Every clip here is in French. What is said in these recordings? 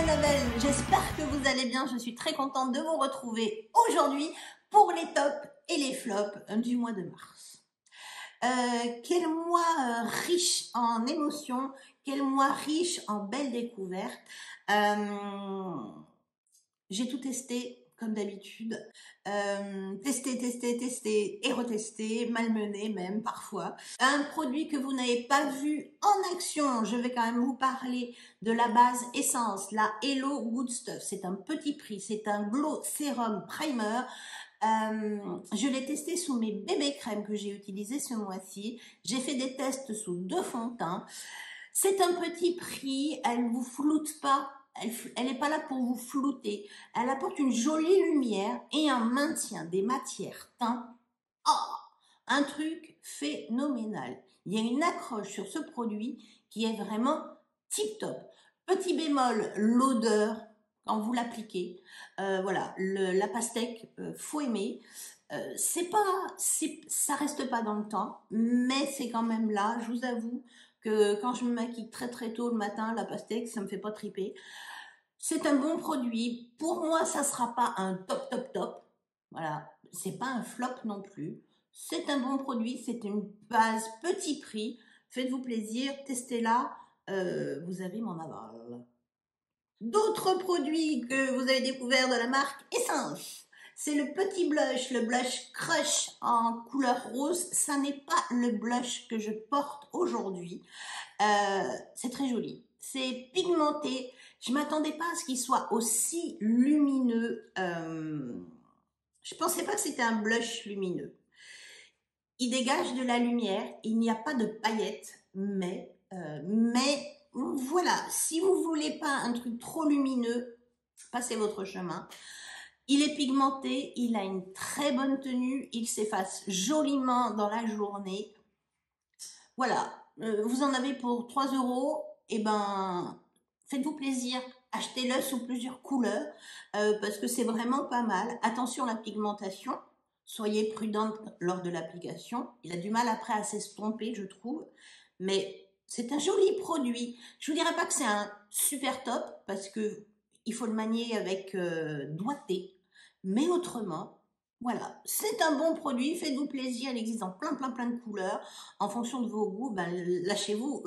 Annabelle, j'espère que vous allez bien, je suis très contente de vous retrouver aujourd'hui pour les tops et les flops du mois de mars. Quel mois riche en émotions, quel mois riche en belles découvertes. J'ai tout testé, comme d'habitude. Testé et retesté, malmené même parfois. Un produit que vous n'avez pas vu en action, je vais quand même vous parler de la base Essence, la Hello Good Stuff. C'est un petit prix, c'est un Glow Serum Primer. Je l'ai testé sous mes bébés crèmes que j'ai utilisées ce mois-ci. J'ai fait des tests sous 2 fonds de teint. C'est un petit prix, elle vous floute pas. Elle n'est pas là pour vous flouter. Elle apporte une jolie lumière et un maintien des matières teintes. Oh, un truc phénoménal. Il y a une accroche sur ce produit qui est vraiment tip top. Petit bémol, l'odeur quand vous l'appliquez. Voilà, la pastèque, faut aimer. Ça reste pas dans le temps, mais c'est quand même là. Je vous avoue que quand je me maquille très très tôt le matin, la pastèque, ça me fait pas triper. C'est un bon produit. Pour moi, ça sera pas un top. Voilà, c'est pas un flop non plus. C'est un bon produit, c'est une base petit prix. Faites-vous plaisir, testez-la. Vous avez mon aval. D'autres produits que vous avez découverts de la marque Essence. C'est le petit blush, le blush Crush en couleur rose. Ça n'est pas le blush que je porte aujourd'hui. C'est très joli. C'est pigmenté. Je m'attendais pas à ce qu'il soit aussi lumineux. Je pensais pas que c'était un blush lumineux. Il dégage de la lumière. Il n'y a pas de paillettes, mais voilà. Si vous voulez pas un truc trop lumineux, passez votre chemin. Il est pigmenté, il a une très bonne tenue, il s'efface joliment dans la journée. Voilà, vous en avez pour 3 €, et ben faites-vous plaisir, achetez-le sous plusieurs couleurs, parce que c'est vraiment pas mal. Attention à la pigmentation, soyez prudente lors de l'application. Il a du mal après à s'estomper, je trouve, mais c'est un joli produit. Je vous dirais pas que c'est un super top, parce que il faut le manier avec doigté, mais autrement, voilà, c'est un bon produit, faites-vous plaisir, il existe en plein de couleurs. En fonction de vos goûts, ben, lâchez-vous,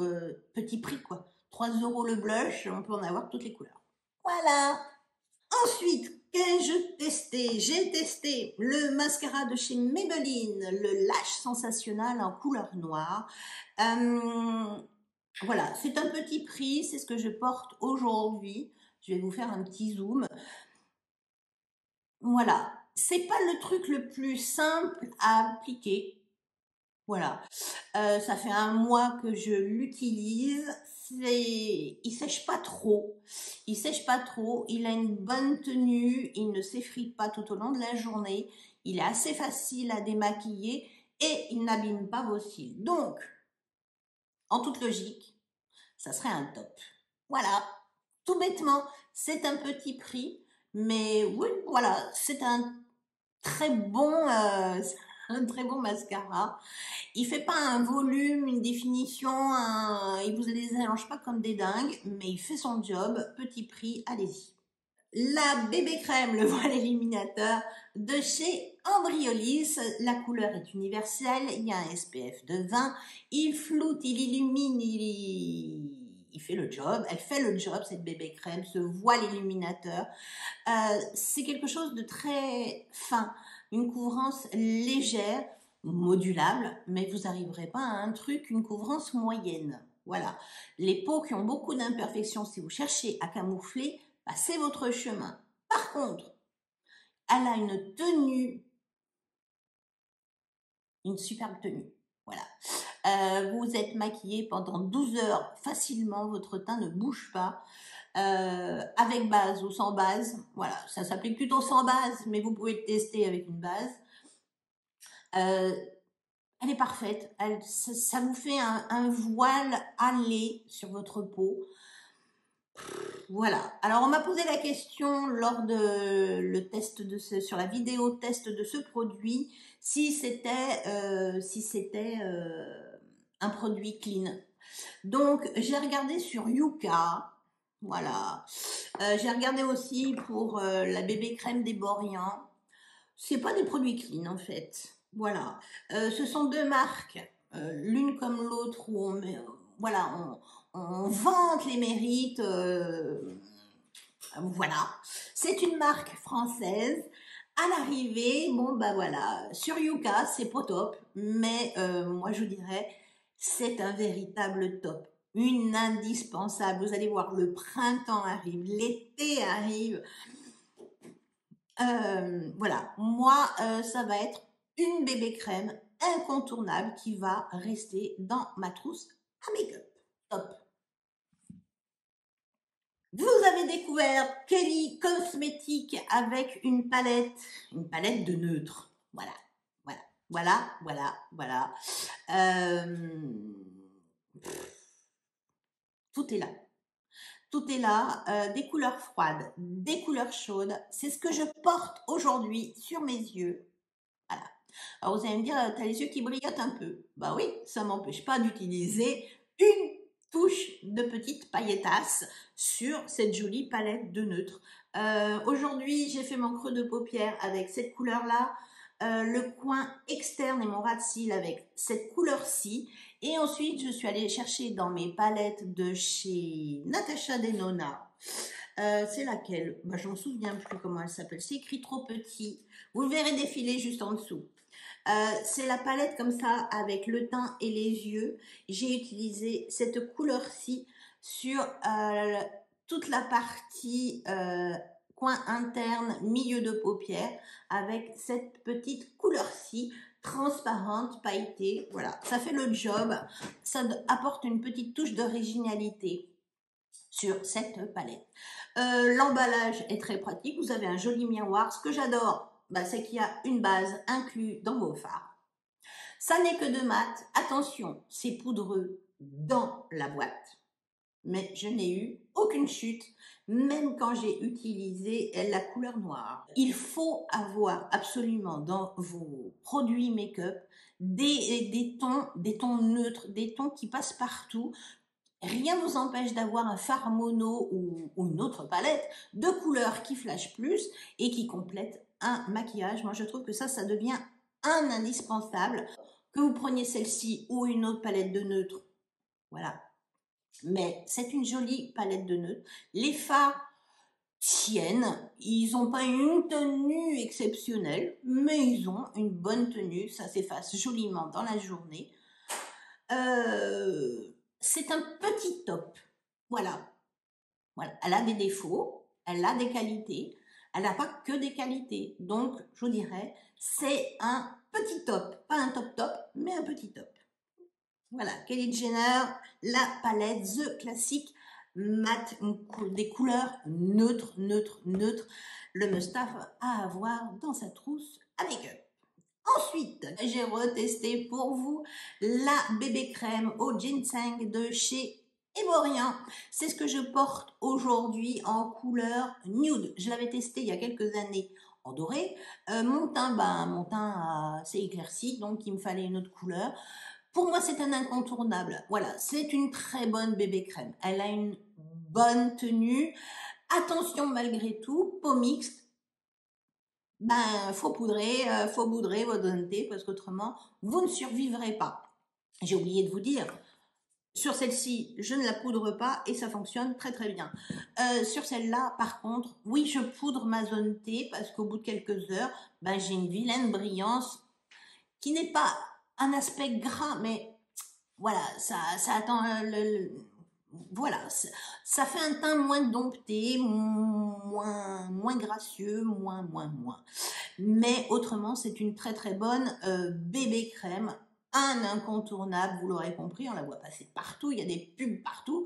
petit prix quoi. 3 € le blush, on peut en avoir toutes les couleurs. Voilà. Ensuite, qu'ai-je testé? J'ai testé le mascara de chez Maybelline, le Lash Sensationnel en couleur noire. Voilà, c'est un petit prix, c'est ce que je porte aujourd'hui. Je vais vous faire un petit zoom. Voilà, c'est pas le truc le plus simple à appliquer. Voilà, ça fait 1 mois que je l'utilise. Il sèche pas trop. Il sèche pas trop. Il a une bonne tenue. Il ne s'effrite pas tout au long de la journée. Il est assez facile à démaquiller et il n'abîme pas vos cils. Donc, en toute logique, ça serait un top. Voilà, tout bêtement, c'est un petit prix, mais oui, voilà, c'est un très bon mascara. Il fait pas un volume, une définition, il vous les allonge pas comme des dingues, mais il fait son job. Petit prix, allez-y. La bébé crème, le voile éliminateur de chez Embryolisse. La couleur est universelle, il y a un SPF de 20, il floute, il illumine, il fait le job, elle fait le job, cette bébé crème, ce voile illuminateur. C'est quelque chose de très fin, une couvrance légère, modulable, mais vous n'arriverez pas à un truc, une couvrance moyenne. Voilà. Les peaux qui ont beaucoup d'imperfections, si vous cherchez à camoufler, passez votre chemin. Par contre, elle a une tenue, une superbe tenue. Voilà. Vous êtes maquillé pendant 12 heures facilement, votre teint ne bouge pas. Avec base ou sans base, voilà, ça s'applique plutôt sans base, mais vous pouvez le tester avec une base. Elle est parfaite, ça vous fait un voile allé sur votre peau. Voilà. Alors on m'a posé la question lors de le test sur la vidéo test de ce produit si c'était un produit clean. Donc j'ai regardé sur Yuka. Voilà. J'ai regardé aussi pour la bébé crème des Borians. C'est pas des produits clean en fait. Voilà. Ce sont deux marques, l'une comme l'autre, où voilà, on vante les mérites. Voilà. C'est une marque française. À l'arrivée, bon bah voilà, sur Yuka, c'est pas top, mais moi je dirais, c'est un véritable top. Une indispensable. Vous allez voir, le printemps arrive, l'été arrive. Voilà, moi, ça va être une bébé crème incontournable qui va rester dans ma trousse à make-up. Top. Vous avez découvert Kelly Cosmétique avec une palette de neutre. Voilà, voilà, voilà, voilà, voilà. Tout est là. Tout est là, des couleurs froides, des couleurs chaudes. C'est ce que je porte aujourd'hui sur mes yeux. Voilà. Alors vous allez me dire, t'as les yeux qui brillotent un peu. Bah oui, ça m'empêche pas d'utiliser une touche de petite pailletasse sur cette jolie palette de neutres. Aujourd'hui, j'ai fait mon creux de paupière avec cette couleur-là, le coin externe et mon ras de cils avec cette couleur-ci. Et ensuite, je suis allée chercher dans mes palettes de chez Natasha Denona. C'est laquelle? Bah, je m'en souviens plus comment elle s'appelle. C'est écrit trop petit. Vous le verrez défiler juste en dessous. C'est la palette comme ça avec le teint et les yeux. J'ai utilisé cette couleur-ci sur toute la partie coin interne, milieu de paupière avec cette petite couleur-ci transparente, pailletée. Voilà, ça fait le job. Ça apporte une petite touche d'originalité sur cette palette. L'emballage est très pratique. Vous avez un joli miroir. Ce que j'adore, bah, c'est qu'il y a une base inclue dans vos fards. Ça n'est que de mat. Attention, c'est poudreux dans la boîte. Mais je n'ai eu aucune chute, même quand j'ai utilisé la couleur noire. Il faut avoir absolument dans vos produits make-up des tons neutres, des tons qui passent partout. Rien ne vous empêche d'avoir un fard mono ou une autre palette de couleurs qui flash plus et qui complète un maquillage. Moi, je trouve que ça devient un indispensable. Que vous preniez celle-ci ou une autre palette de neutres, voilà. Mais c'est une jolie palette de neutres. Les fards tiennent. Ils n'ont pas une tenue exceptionnelle, mais ils ont une bonne tenue. Ça s'efface joliment dans la journée. C'est un petit top. Voilà. Voilà. Elle a des défauts, elle a des qualités, elle n'a pas que des qualités. Donc, je vous dirais, c'est un petit top. Pas un top top, mais un petit top. Voilà, Kylie Jenner, la palette The Classic Matte, des couleurs neutres, neutres, neutres. Le must-have à avoir dans sa trousse avec eux. Ensuite, j'ai retesté pour vous la bébé crème au ginseng de chez Evorien. C'est ce que je porte aujourd'hui en couleur nude. Je l'avais testé il y a quelques années en doré. Mon teint s'est éclairci, donc il me fallait une autre couleur. Pour moi, c'est un incontournable. Voilà, c'est une très bonne bébé crème. Elle a une bonne tenue. Attention malgré tout, peau mixte. Ben, faut poudrer votre thé parce qu'autrement, vous ne survivrez pas. J'ai oublié de vous dire, sur celle-ci, je ne la poudre pas et ça fonctionne très très bien. Sur celle-là, par contre, oui, je poudre ma zone T parce qu'au bout de quelques heures, ben, j'ai une vilaine brillance qui n'est pas un aspect gras, mais voilà, ça attend voilà, ça fait un teint moins dompté, moins gracieux, moins. Mais autrement, c'est une très très bonne bébé crème, un incontournable, vous l'aurez compris, on la voit passer partout, il y a des pubs partout.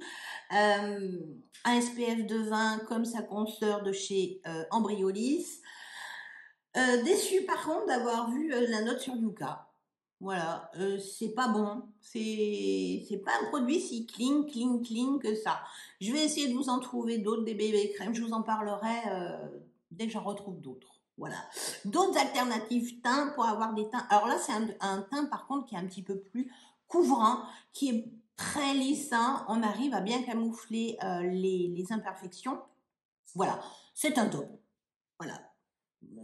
Un SPF de 20 comme sa consoeur de chez Embryolisse. Déçu par contre d'avoir vu la note sur Yuka. Voilà, c'est pas bon. C'est pas un produit si clean que ça. Je vais essayer de vous en trouver d'autres, des bébés crèmes. Je vous en parlerai dès que j'en retrouve d'autres. Voilà. D'autres alternatives teints pour avoir des teints. Alors là, c'est un teint par contre qui est un petit peu plus couvrant, qui est très lissant, on arrive à bien camoufler les imperfections. Voilà, c'est un top. Voilà,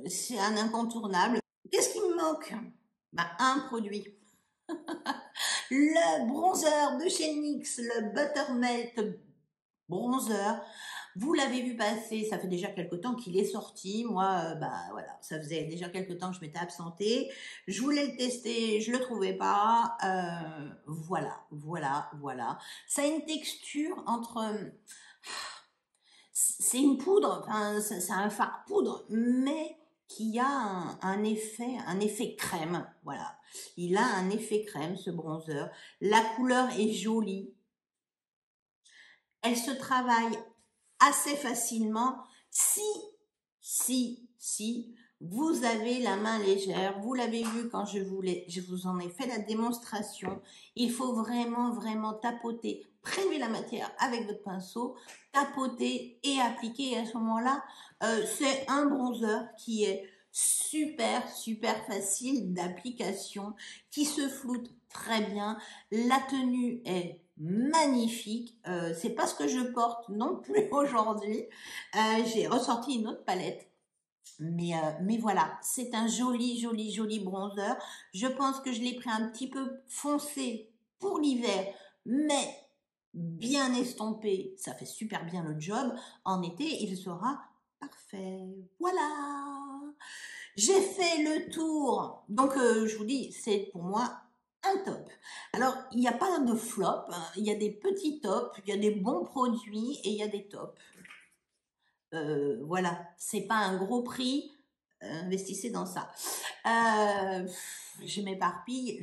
c'est un incontournable. Qu'est-ce qui me manque? Bah, un produit. Le bronzer de chez NYX, le Buttermelt Bronzer. Vous l'avez vu passer, ça fait déjà quelque temps qu'il est sorti. Moi, bah voilà, ça faisait déjà quelque temps que je m'étais absentée. Je voulais le tester, je le trouvais pas. Voilà. Ça a une texture entre, c'est une poudre, enfin, c'est un fard poudre, mais qui a un effet crème. Voilà, il a un effet crème, ce bronzer. La couleur est jolie. Elle se travaille assez facilement si vous avez la main légère. Vous l'avez vu quand je vous en ai fait la démonstration. Il faut vraiment tapoter, prélever la matière avec votre pinceau, tapoter et appliquer. Et à ce moment-là, c'est un bronzer qui est super facile d'application, qui se floute très bien. La tenue est magnifique. C'est pas ce que je porte non plus aujourd'hui. J'ai ressorti une autre palette. Mais voilà, c'est un joli bronzer. Je pense que je l'ai pris un petit peu foncé pour l'hiver, mais bien estompé. Ça fait super bien le job. En été, il sera parfait. Voilà. J'ai fait le tour. Donc, je vous dis, c'est pour moi un top. Alors, il n'y a pas de flop, hein. Il y a des petits tops, il y a des bons produits et il y a des tops. Voilà, c'est pas un gros prix, investissez dans ça. Je m'éparpille,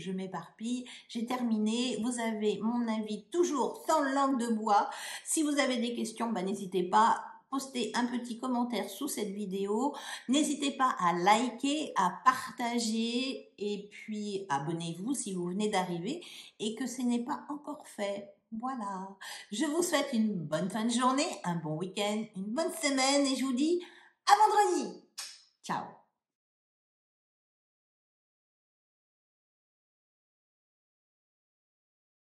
j'ai terminé. Vous avez mon avis toujours sans langue de bois. Si vous avez des questions, bah, n'hésitez pas. Postez un petit commentaire sous cette vidéo. N'hésitez pas à liker, à partager et puis abonnez-vous si vous venez d'arriver et que ce n'est pas encore fait. Voilà. Je vous souhaite une bonne fin de journée, un bon week-end, une bonne semaine et je vous dis à vendredi. Ciao.